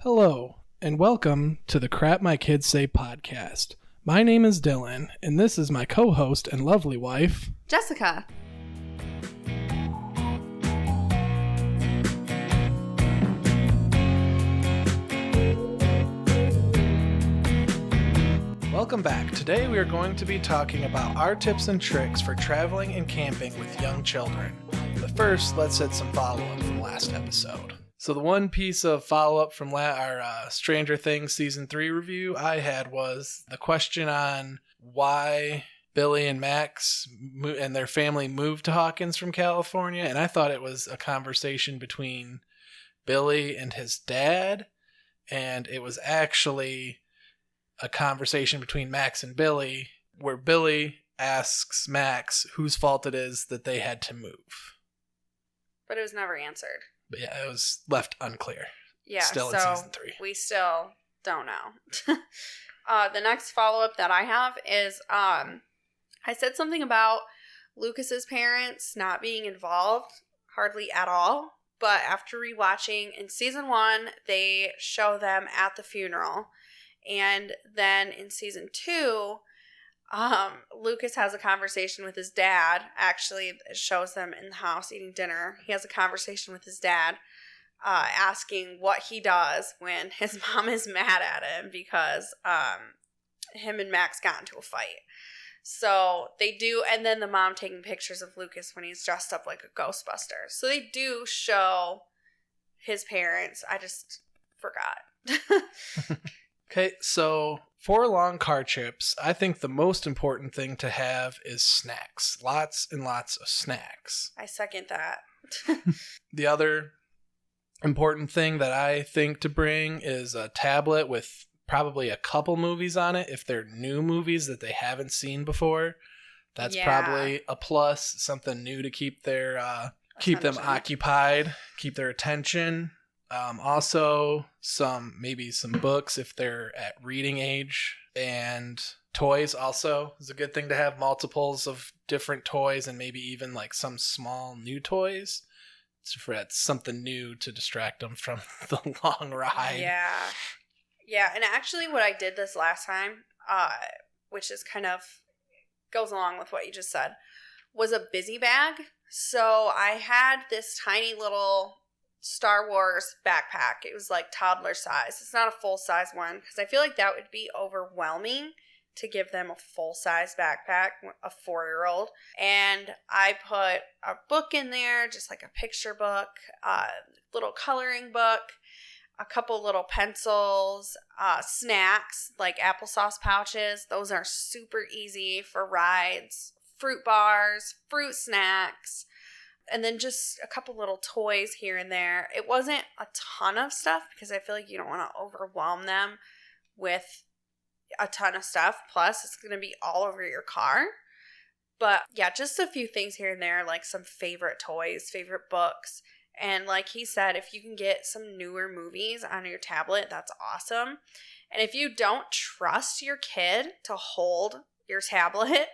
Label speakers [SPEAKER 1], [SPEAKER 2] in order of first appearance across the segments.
[SPEAKER 1] Hello, and welcome to the Crap My Kids Say podcast. My name is Dylan, and this is my co-host and lovely wife,
[SPEAKER 2] Jessica.
[SPEAKER 1] Welcome back. Today we are going to be talking about our tips and tricks for traveling and camping with young children. But first, let's hit some follow-up from last episode. So the one piece of follow-up from our Stranger Things Season 3 review I had was the question on why Billy and Max and their family moved to Hawkins from California, and I thought it was a conversation between Billy and his dad, and it was actually a conversation between Max and Billy, where Billy asks Max whose fault it is that they had to move.
[SPEAKER 2] But it was never answered.
[SPEAKER 1] But yeah, it was left unclear.
[SPEAKER 2] Yeah,
[SPEAKER 1] still in season 3.
[SPEAKER 2] We still don't know. The next follow-up that I have is I said something about Lucas's parents not being involved hardly at all. But after rewatching in season 1, they show them at the funeral. And then in season 2, Lucas has a conversation with his dad. Actually, it shows them in the house eating dinner. He has a conversation with his dad, asking what he does when his mom is mad at him because him and Max got into a fight. So they do, and then the mom taking pictures of Lucas when he's dressed up like a Ghostbuster. So they do show his parents. I just forgot.
[SPEAKER 1] Okay, so for long car trips, I think the most important thing to have is snacks. Lots and lots of snacks.
[SPEAKER 2] I second that.
[SPEAKER 1] The other important thing that I think to bring is a tablet with probably a couple movies on it. If they're new movies that they haven't seen before, that's probably a plus. Something new to keep keep them occupied, keep their attention. Also, maybe some books if they're at reading age, and toys also is a good thing to have, multiples of different toys, and maybe even like some small new toys. That's something new to distract them from the long ride.
[SPEAKER 2] Yeah, and actually what I did this last time, which is kind of goes along with what you just said, was a busy bag. So I had this tiny little Star Wars backpack. It was like toddler size. It's not a full size one because I feel like that would be overwhelming to give them a full size backpack, a 4-year-old. And I put a book in there, just like a picture book, a little coloring book, a couple little pencils, snacks like applesauce pouches. Those are super easy for rides, fruit bars, fruit snacks. And then just a couple little toys here and there. It wasn't a ton of stuff because I feel like you don't want to overwhelm them with a ton of stuff. Plus, it's going to be all over your car. But yeah, just a few things here and there, like some favorite toys, favorite books. And like he said, if you can get some newer movies on your tablet, that's awesome. And if you don't trust your kid to hold your tablet,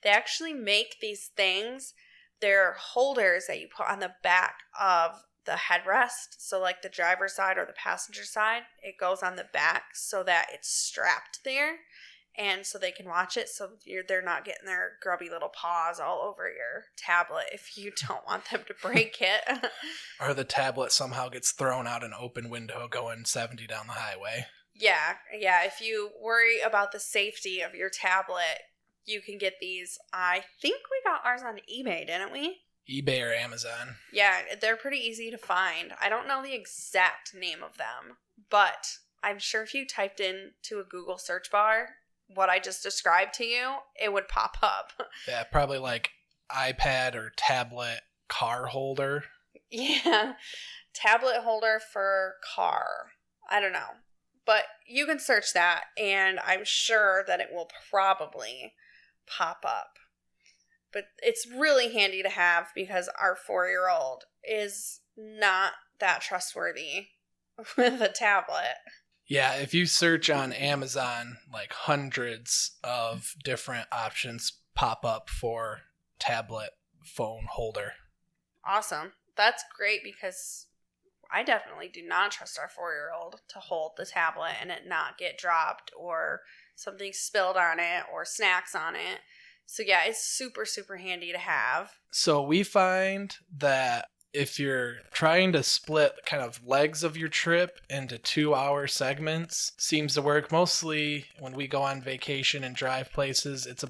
[SPEAKER 2] they actually make these things. They're holders that you put on the back of the headrest. So like the driver's side or the passenger side, it goes on the back so that it's strapped there. And so they can watch it so they're not getting their grubby little paws all over your tablet if you don't want them to break it.
[SPEAKER 1] Or the tablet somehow gets thrown out an open window going 70 down the highway.
[SPEAKER 2] Yeah. If you worry about the safety of your tablet, you can get these. I think we got ours on eBay, didn't we?
[SPEAKER 1] eBay or Amazon.
[SPEAKER 2] Yeah, they're pretty easy to find. I don't know the exact name of them, but I'm sure if you typed into a Google search bar what I just described to you, it would pop up.
[SPEAKER 1] Yeah, probably like iPad or tablet car holder.
[SPEAKER 2] Yeah, tablet holder for car. I don't know. But you can search that, and I'm sure that it will probably pop up. But it's really handy to have because our 4-year-old is not that trustworthy with a tablet.
[SPEAKER 1] Yeah, if you search on Amazon, like hundreds of different options pop up for tablet phone holder.
[SPEAKER 2] Awesome. That's great because I definitely do not trust our 4-year-old to hold the tablet and it not get dropped or something spilled on it or snacks on it. So yeah, it's super, super handy to have.
[SPEAKER 1] So we find that if you're trying to split kind of legs of your trip into 2-hour segments, seems to work. Mostly when we go on vacation and drive places, it's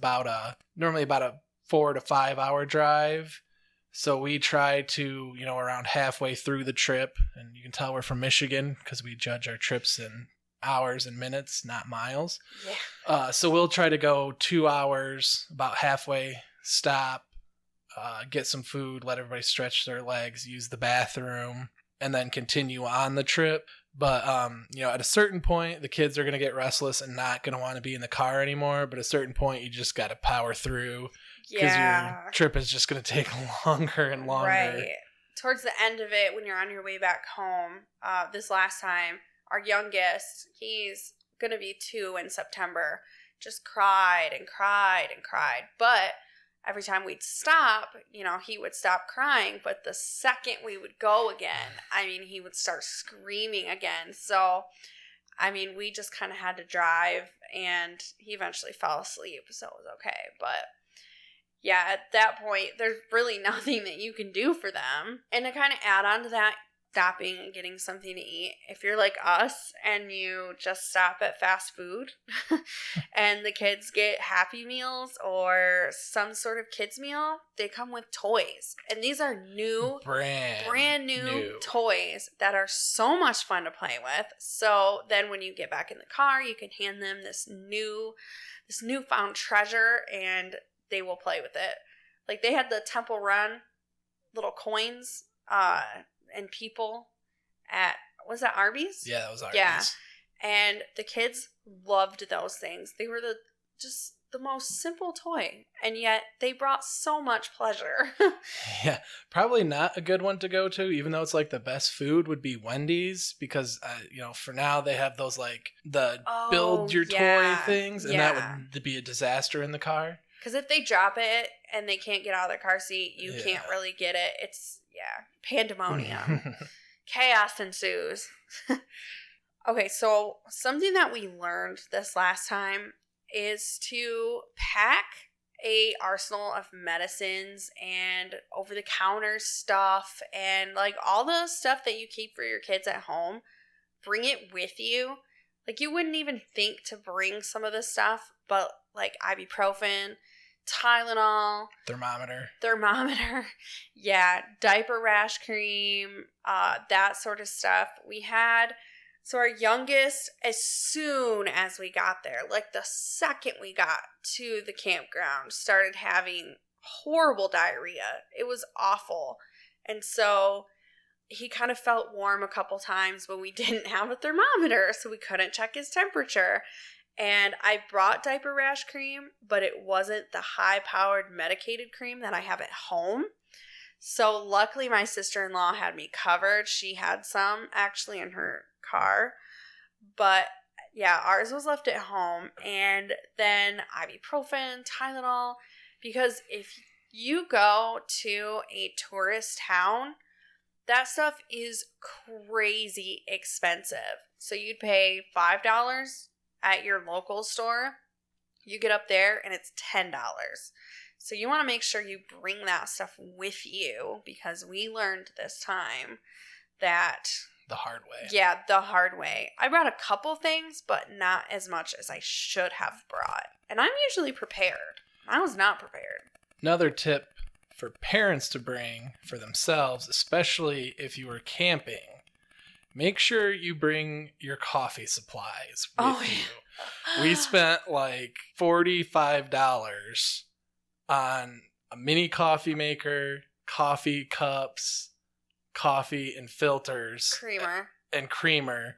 [SPEAKER 1] normally about a 4 to 5 hour drive. So we try to, around halfway through the trip, and you can tell we're from Michigan because we judge our trips in hours and minutes, not miles.
[SPEAKER 2] Yeah.
[SPEAKER 1] So we'll try to go 2 hours, about halfway, stop, get some food, let everybody stretch their legs, use the bathroom, and then continue on the trip. But, at a certain point, the kids are going to get restless and not going to want to be in the car anymore. But at a certain point, you just got to power through because your trip is just going to take longer and longer.
[SPEAKER 2] Right. Towards the end of it, when you're on your way back home, this last time, our youngest, he's going to be 2 in September, just cried and cried and cried. But every time we'd stop, he would stop crying. But the second we would go again, he would start screaming again. So, we just kind of had to drive, and he eventually fell asleep, so it was okay. But yeah, at that point, there's really nothing that you can do for them. And to kind of add on to that, stopping and getting something to eat. If you're like us and you just stop at fast food and the kids get Happy Meals or some sort of kids meal, they come with toys. And these are brand new toys that are so much fun to play with. So then when you get back in the car, you can hand them this newfound treasure and they will play with it. Like they had the Temple Run little coins, and people was that Arby's?
[SPEAKER 1] Yeah, that was Arby's.
[SPEAKER 2] Yeah. And the kids loved those things. They were just the most simple toy, and yet they brought so much pleasure.
[SPEAKER 1] Yeah, probably not a good one to go to, even though it's like the best food would be Wendy's, because, for now they have those like the build your toy things, and that would be a disaster in the car.
[SPEAKER 2] Because if they drop it and they can't get out of their car seat, you can't really get it. It's, pandemonium. Chaos ensues. Okay, so something that we learned this last time is to pack a arsenal of medicines and over-the-counter stuff and, like, all the stuff that you keep for your kids at home. Bring it with you. Like, you wouldn't even think to bring some of this stuff, but, like, ibuprofen, Tylenol,
[SPEAKER 1] thermometer,
[SPEAKER 2] diaper rash cream, that sort of stuff. So our youngest, as soon as we got there, like the second we got to the campground, started having horrible diarrhea. It was awful. And so he kind of felt warm a couple times, but we didn't have a thermometer, so we couldn't check his temperature. And I brought diaper rash cream, but it wasn't the high-powered medicated cream that I have at home. So luckily my sister-in-law had me covered. She had some actually in her car. But yeah, ours was left at home. And then ibuprofen, Tylenol. Because if you go to a tourist town, that stuff is crazy expensive. So you'd pay $5 at your local store. You get up there and it's $10. So you want to make sure you bring that stuff with you, because we learned this time that
[SPEAKER 1] the hard way.
[SPEAKER 2] Yeah, the hard way. I brought a couple things, but not as much as I should have brought. And I'm usually prepared. I was not prepared.
[SPEAKER 1] Another tip for parents to bring for themselves, especially if you were camping, make sure you bring your coffee supplies with you. We spent like $45 on a mini coffee maker, coffee cups, coffee and filters. Creamer.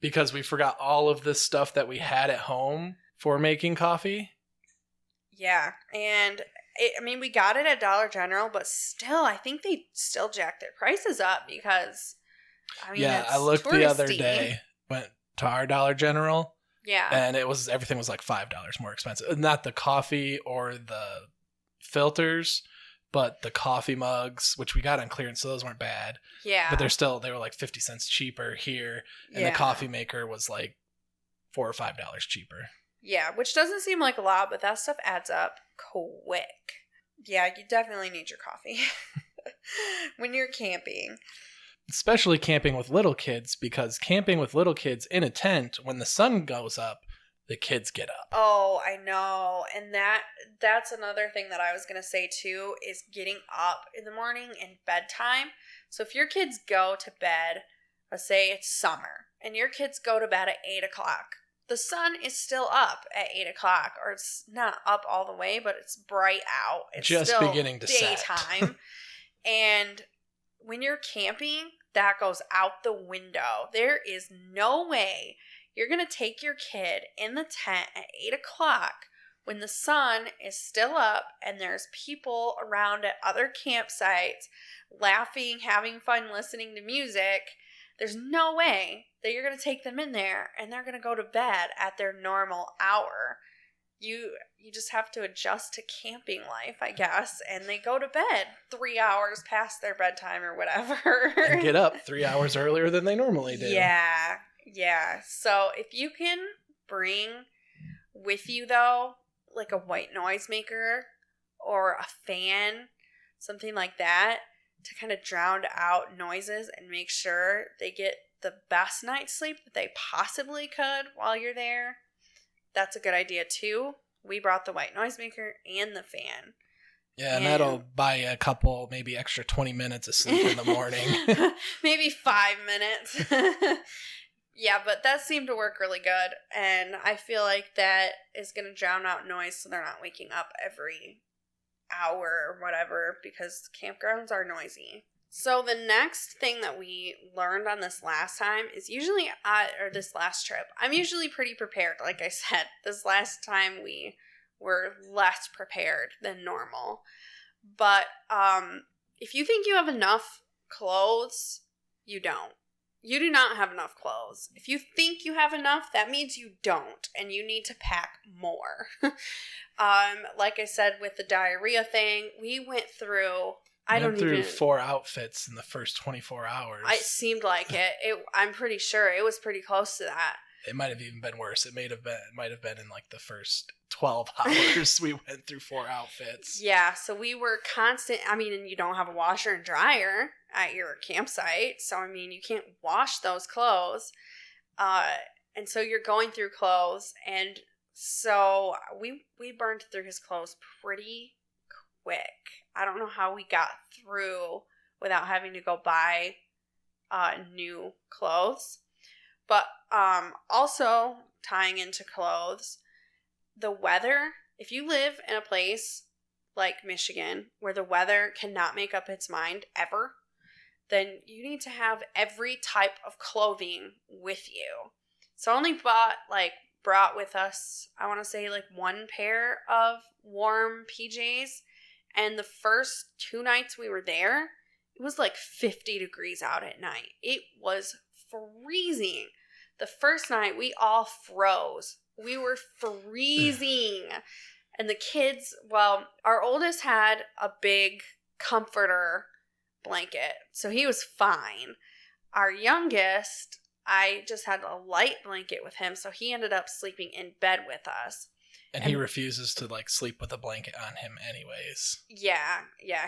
[SPEAKER 1] Because we forgot all of this stuff that we had at home for making coffee.
[SPEAKER 2] Yeah, and we got it at Dollar General, but still, I think they still jacked their prices up because...
[SPEAKER 1] I looked touristy. The other day, went to our Dollar General.
[SPEAKER 2] Yeah.
[SPEAKER 1] And everything was like $5 more expensive. Not the coffee or the filters, But the coffee mugs, which we got on clearance, so those weren't bad.
[SPEAKER 2] Yeah.
[SPEAKER 1] But they were like 50 cents cheaper here. And the coffee maker was like $4 or $5 cheaper.
[SPEAKER 2] Yeah, which doesn't seem like a lot, but that stuff adds up quick. Yeah, you definitely need your coffee when you're camping.
[SPEAKER 1] Especially camping with little kids, because camping with little kids in a tent, when the sun goes up, the kids get up.
[SPEAKER 2] Oh, I know. And that's another thing that I was going to say too, is getting up in the morning and bedtime. So if your kids go to bed, let's say it's summer, and your kids go to bed at 8 o'clock, the sun is still up at 8 o'clock, or it's not up all the way, but it's bright out. It's
[SPEAKER 1] just
[SPEAKER 2] still
[SPEAKER 1] beginning to
[SPEAKER 2] daytime. And when you're camping, that goes out the window. There is no way you're going to take your kid in the tent at 8 o'clock when the sun is still up and there's people around at other campsites laughing, having fun, listening to music. There's no way that you're going to take them in there and they're going to go to bed at their normal hour. You just have to adjust to camping life, I guess, and they go to bed 3 hours past their bedtime or whatever.
[SPEAKER 1] And get up 3 hours earlier than they normally do.
[SPEAKER 2] Yeah. So if you can bring with you, though, like a white noise maker or a fan, something like that, to kind of drown out noises and make sure they get the best night's sleep that they possibly could while you're there, that's a good idea too. We brought the white noise maker and the fan.
[SPEAKER 1] Yeah, and that'll buy you a couple, maybe extra 20 minutes of sleep in the morning.
[SPEAKER 2] Maybe 5 minutes. Yeah, but that seemed to work really good. And I feel like that is going to drown out noise so they're not waking up every hour or whatever, because campgrounds are noisy. So the next thing that we learned on this last time is usually, or this last trip, I'm usually pretty prepared. Like I said, this last time we were less prepared than normal. But if you think you have enough clothes, you don't. You do not have enough clothes. If you think you have enough, that means you don't, and you need to pack more. Like I said, with the diarrhea thing, we went through... I went through
[SPEAKER 1] 4 outfits in the first 24 hours.
[SPEAKER 2] It seemed like it. I'm pretty sure it was pretty close to that.
[SPEAKER 1] It might have even been worse. It might have been in like the first 12 hours we went through 4 outfits.
[SPEAKER 2] Yeah, so we were constant. I mean, and you don't have a washer and dryer at your campsite, so I mean, you can't wash those clothes. And so you're going through clothes, and so we burned through his clothes pretty quick. I don't know how we got through without having to go buy new clothes. But also tying into clothes, the weather, if you live in a place like Michigan where the weather cannot make up its mind ever, then you need to have every type of clothing with you. So I only brought with us, I want to say like 1 pair of warm PJs. And the first 2 nights we were there, it was like 50 degrees out at night. It was freezing. The first night, we all froze. We were freezing. And the kids, well, our oldest had a big comforter blanket, so he was fine. Our youngest, I just had a light blanket with him, so he ended up sleeping in bed with us.
[SPEAKER 1] And he refuses to sleep with a blanket on him anyways.
[SPEAKER 2] Yeah,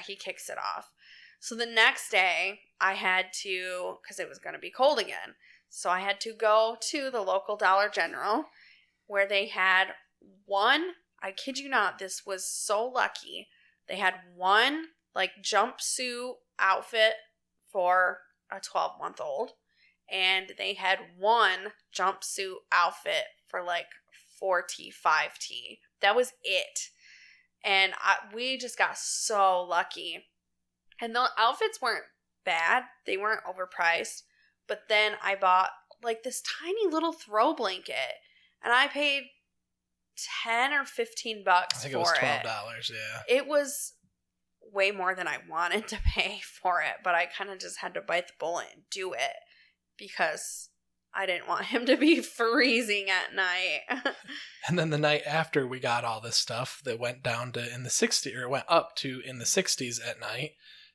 [SPEAKER 2] he kicks it off. So the next day, I had to, because it was going to be cold again, so I had to go to the local Dollar General where they had one, I kid you not, this was so lucky, they had one jumpsuit outfit for a 12-month-old, and they had one jumpsuit outfit for 4T, 5T. That was it. And we just got so lucky. And the outfits weren't bad. They weren't overpriced. But then I bought this tiny little throw blanket. And I paid $10 or $15 for it.
[SPEAKER 1] I think it was $12, yeah.
[SPEAKER 2] It was way more than I wanted to pay for it. But I kind of just had to bite the bullet and do it. Because I didn't want him to be freezing at night.
[SPEAKER 1] And then the night after we got all this stuff that went down to in the 60s, or went up to in the 60s at night,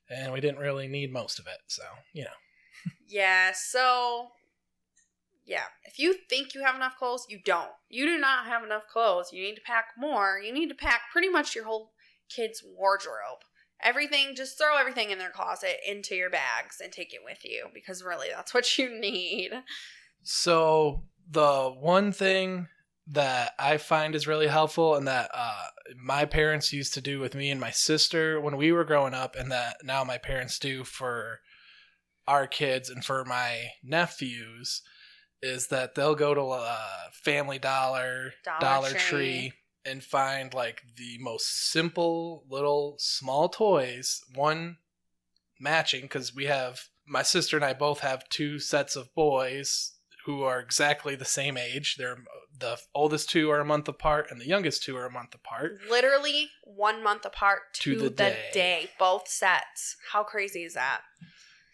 [SPEAKER 1] and we didn't really need most of it. So,
[SPEAKER 2] Yeah, so, yeah. If you think you have enough clothes, you don't. You do not have enough clothes. You need to pack more. You need to pack pretty much your whole kid's wardrobe. Everything, just throw everything in their closet into your bags and take it with you, because really that's what you need.
[SPEAKER 1] So the one thing that I find is really helpful, and that my parents used to do with me and my sister when we were growing up, and that now my parents do for our kids and for my nephews, is that they'll go to Family Dollar, Dollar Tree, and find like the most simple little small toys, one matching, because my sister and I both have 2 sets of boys who are exactly the same age. The oldest 2 are a month apart, and the youngest 2 are a month apart.
[SPEAKER 2] Literally 1 month apart to the
[SPEAKER 1] day.
[SPEAKER 2] day. Both sets. How crazy is that?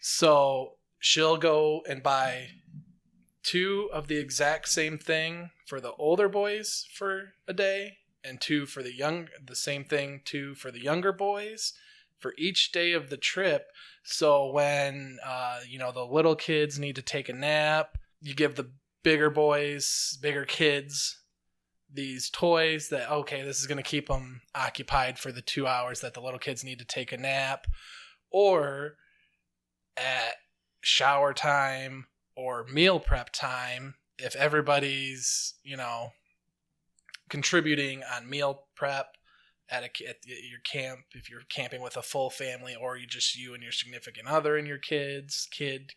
[SPEAKER 1] So she'll go and buy 2 of the exact same thing for the older boys for a day, and 2 for the same thing 2 for the younger boys for each day of the trip. So when the little kids need to take a nap, you give the bigger kids these toys that, okay, this is going to keep them occupied for the 2 hours that the little kids need to take a nap. Or at shower time or meal prep time, if everybody's, contributing on meal prep at your camp, if you're camping with a full family, or you and your significant other and your kids, it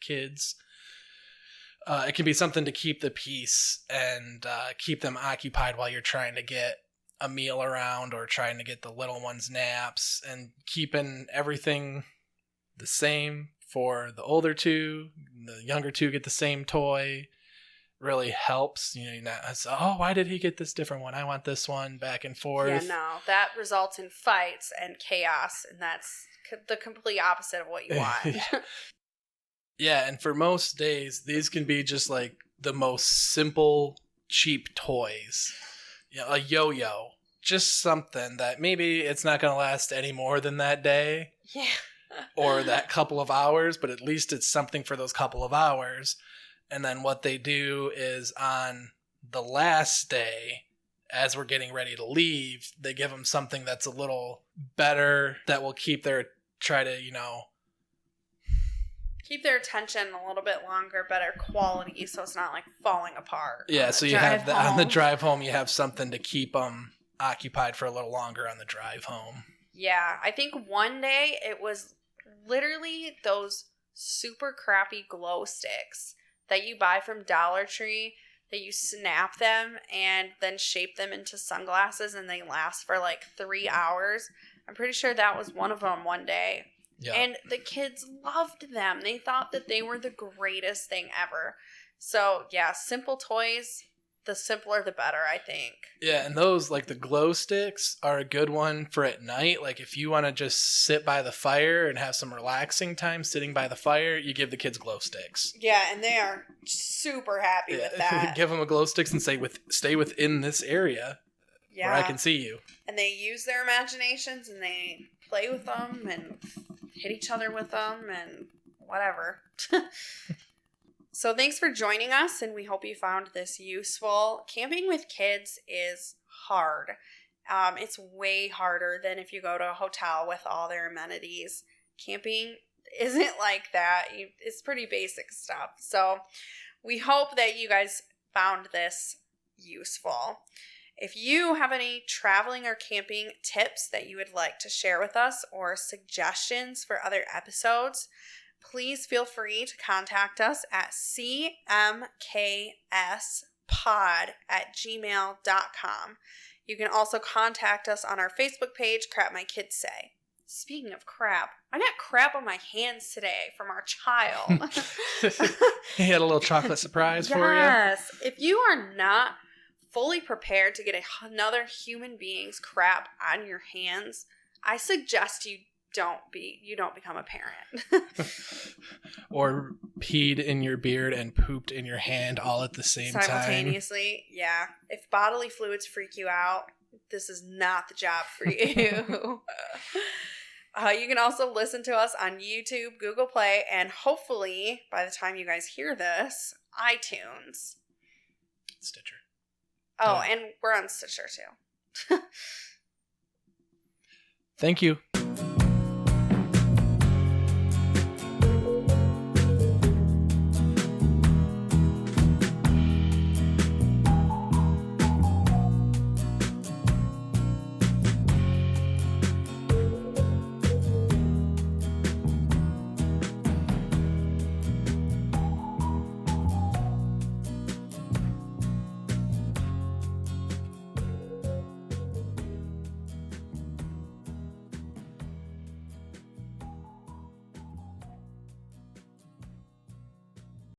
[SPEAKER 1] can be something to keep the peace and keep them occupied while you're trying to get a meal around or trying to get the little ones naps, and keeping everything the same for the older 2. The younger 2 get the same toy. Really helps. Why did he get this different one? I want this one, back and forth.
[SPEAKER 2] Yeah, no, that results in fights and chaos, and that's the complete opposite of what you want.
[SPEAKER 1] Yeah, and for most days, these can be just like the most simple, cheap toys. A yo-yo. Just something that maybe it's not going to last any more than that day.
[SPEAKER 2] Yeah.
[SPEAKER 1] Or that couple of hours, but at least it's something for those couple of hours. And then what they do is on the last day, as we're getting ready to leave, they give them something that's a little better, that will keep their
[SPEAKER 2] attention a little bit longer, better quality, so it's not like falling apart.
[SPEAKER 1] Yeah, so you have on the drive home, you have something to keep them occupied for a little longer on the drive home.
[SPEAKER 2] Yeah, I think one day it was literally those super crappy glow sticks that you buy from Dollar Tree, that you snap them and then shape them into sunglasses, and they last for like 3 hours. I'm pretty sure that was one of them one day. Yeah. And the kids loved them. They thought that they were the greatest thing ever. So, yeah, simple toys, the simpler the better, I think.
[SPEAKER 1] Yeah, and those, like the glow sticks, are a good one for at night. Like if you want to just sit by the fire and have some relaxing time sitting by the fire, you give the kids glow sticks.
[SPEAKER 2] Yeah, and they are super happy with that.
[SPEAKER 1] Give them a glow sticks and say, stay within this area where I can see you.
[SPEAKER 2] And they use their imaginations, and they play with them and hit each other with them and whatever. So thanks for joining us, and we hope you found this useful. Camping with kids is hard. It's way harder than if you go to a hotel with all their amenities. Camping isn't like that. It's pretty basic stuff. So we hope that you guys found this useful. If you have any traveling or camping tips that you would like to share with us, or suggestions for other episodes, please feel free to contact us at cmkspod@gmail.com. You can also contact us on our Facebook page, Crap My Kids Say. Speaking of crap, I got crap on my hands today from our child.
[SPEAKER 1] He had a little chocolate surprise for you?
[SPEAKER 2] Yes. If you are not fully prepared to get another human being's crap on your hands, I suggest you you don't become a parent.
[SPEAKER 1] Or peed in your beard and pooped in your hand all at the same time.
[SPEAKER 2] Simultaneously, yeah. If bodily fluids freak you out, this is not the job for you. You can also listen to us on YouTube, Google Play, and hopefully, by the time you guys hear this, iTunes.
[SPEAKER 1] Stitcher.
[SPEAKER 2] Oh, and we're on Stitcher too.
[SPEAKER 1] Thank you.